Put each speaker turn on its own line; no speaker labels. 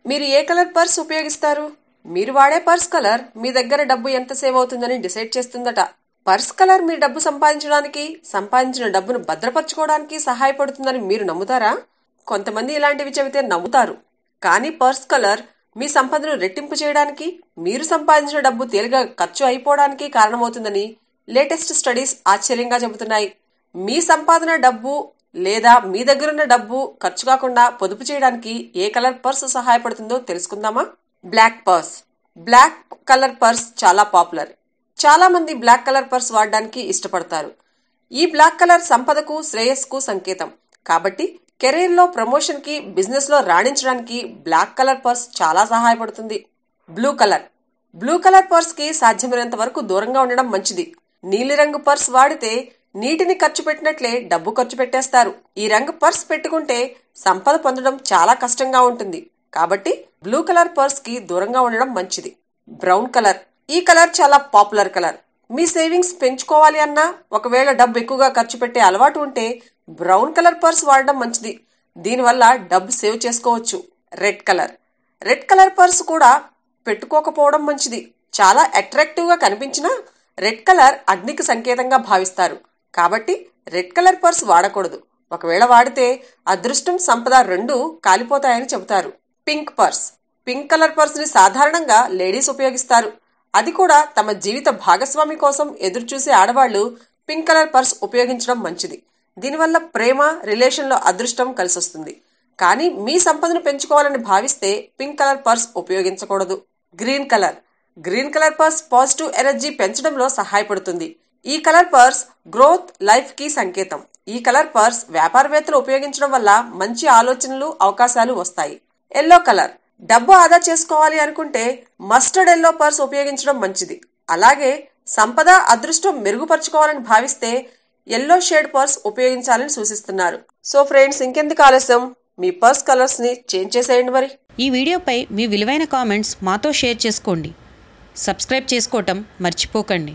మీరు ఏ colour purse ఉపయోగిస్తారు? మీరు వాడే పర్స్ కలర్ మీ దగ్గర డబ్బు ఎంత సేవ్ అవుతుందని డిసైడ్ చేస్తుందట. పర్స్ కలర్ మీ డబ్బు సంపాదించడానికి, సంపాదించిన డబ్బును భద్రపరచుకోవడానికి సహాయపడుతుందని మీరు నమ్ముతారా? కొంతమంది ఇలాంటివి చెబితే నమ్ముతారు. కానీ పర్స్ కలర్ మీ సంపదను రెట్టింపు చేయడానికి, మీరు సంపాదించిన డబ్బు తేలిగా ఖర్చు అయిపోవడానికి కారణమవుతుందని లేటెస్ట్ స్టడీస్ ఆశ్చర్యంగా చెబుతున్నాయి. మీ సంపాదన డబ్బు లేదా మీ దగ్గరున్న డబ్బు ఖర్చు కాకుండా పొదుపు చేయడానికి ఏ కలర్ పర్స్ సహాయపడుతుందో తెలుసుకుందామా? Black purse. Black colour purse చాలా పాపులర్. చాలా మంది బ్లాక్ కలర్ పర్స్ వాడడానికి ఇష్టపడతారు. ఈ బ్లాక్ కలర్ సంపదకు, శ్రేయస్కు సంకేతం. కాబట్టి కెరీర్ లో, ప్రమోషన్ కి, బిజినెస్ లో రాణించడానికి బ్లాక్ కలర్ పర్స్ చాలా సహాయపడుతుంది. Blue colour. Blue colour purse కి సాధ్యమైనంత వరకు దూరంగా ఉండడం మంచిది. నీలిరంగు పర్స్ వాడితే నీటిని ఖర్చు పెట్టినట్లే డబ్బు ఖర్చు పెట్టేస్తారు. ఈ రంగు పర్స్ పెట్టుకుంటే సంపద పొందడం చాలా కష్టంగా ఉంటుంది. కాబట్టి బ్లూ కలర్ పర్స్ కి దూరంగా ఉండడం మంచిది. Brown colour. ఈ కలర్ చాలా పాపులర్ కలర్. మీ సేవింగ్స్ పెంచుకోవాలి అన్నా, ఒకవేళ డబ్బు ఎక్కువగా ఖర్చు పెట్టే అలవాటు ఉంటే బ్రౌన్ కలర్ పర్స్ వాడడం మంచిది. దీనివల్ల డబ్బు సేవ్ చేసుకోవచ్చు. Red colour. Red colour purse కూడా పెట్టుకోకపోవడం మంచిది. చాలా అట్రాక్టివ్ గా కనిపించినా రెడ్ కలర్ అగ్నికి సంకేతంగా భావిస్తారు. కాబట్టి రెడ్ కలర్ పర్స్ వాడకూడదు. ఒకవేళ వాడితే అదృష్టం, సంపద రెండూ కాలిపోతాయని చెబుతారు. Pink purse. Pink colour purse ని సాధారణంగా లేడీస్ ఉపయోగిస్తారు. అది కూడా తమ జీవిత భాగస్వామి కోసం ఎదురుచూసే ఆడవాళ్లు పింక్ కలర్ పర్స్ ఉపయోగించడం మంచిది. దీనివల్ల ప్రేమ, రిలేషన్ లో అదృష్టం కలిసొస్తుంది. కానీ మీ సంపదను పెంచుకోవాలని భావిస్తే పింక్ కలర్ పర్స్ ఉపయోగించకూడదు. Green colour. Green colour purse positive energy పెంచడంలో సహాయపడుతుంది. ఈ కలర్ పర్స్ గ్రోత్, లైఫ్ కి సంకేతం. ఈ కలర్ పర్స్ వ్యాపారవేత్తలు ఉపయోగించడం వల్ల మంచి ఆలోచనలు, అవకాశాలు వస్తాయి. Yellow colour. డబ్బు ఆదా చేసుకోవాలి అనుకుంటే మస్టర్డ్ ఎల్లో పర్స్ ఉపయోగించడం మంచిది. అలాగే సంపద, అదృష్టం మెరుగుపరచుకోవాలని భావిస్తే ఎల్లో షేడ్ పర్స్ ఉపయోగించాలని సూచిస్తున్నారు. సో ఫ్రెండ్స్, ఇంకెందుకు ఆలస్యం, మీ పర్స్ కలర్స్ ని చేంజ్ చేసేయండి మరి.
ఈ వీడియోపై మీ విలువైన కామెంట్స్ మాతో షేర్ చేసుకోండి. సబ్స్క్రైబ్ చేసుకోవటం మర్చిపోకండి.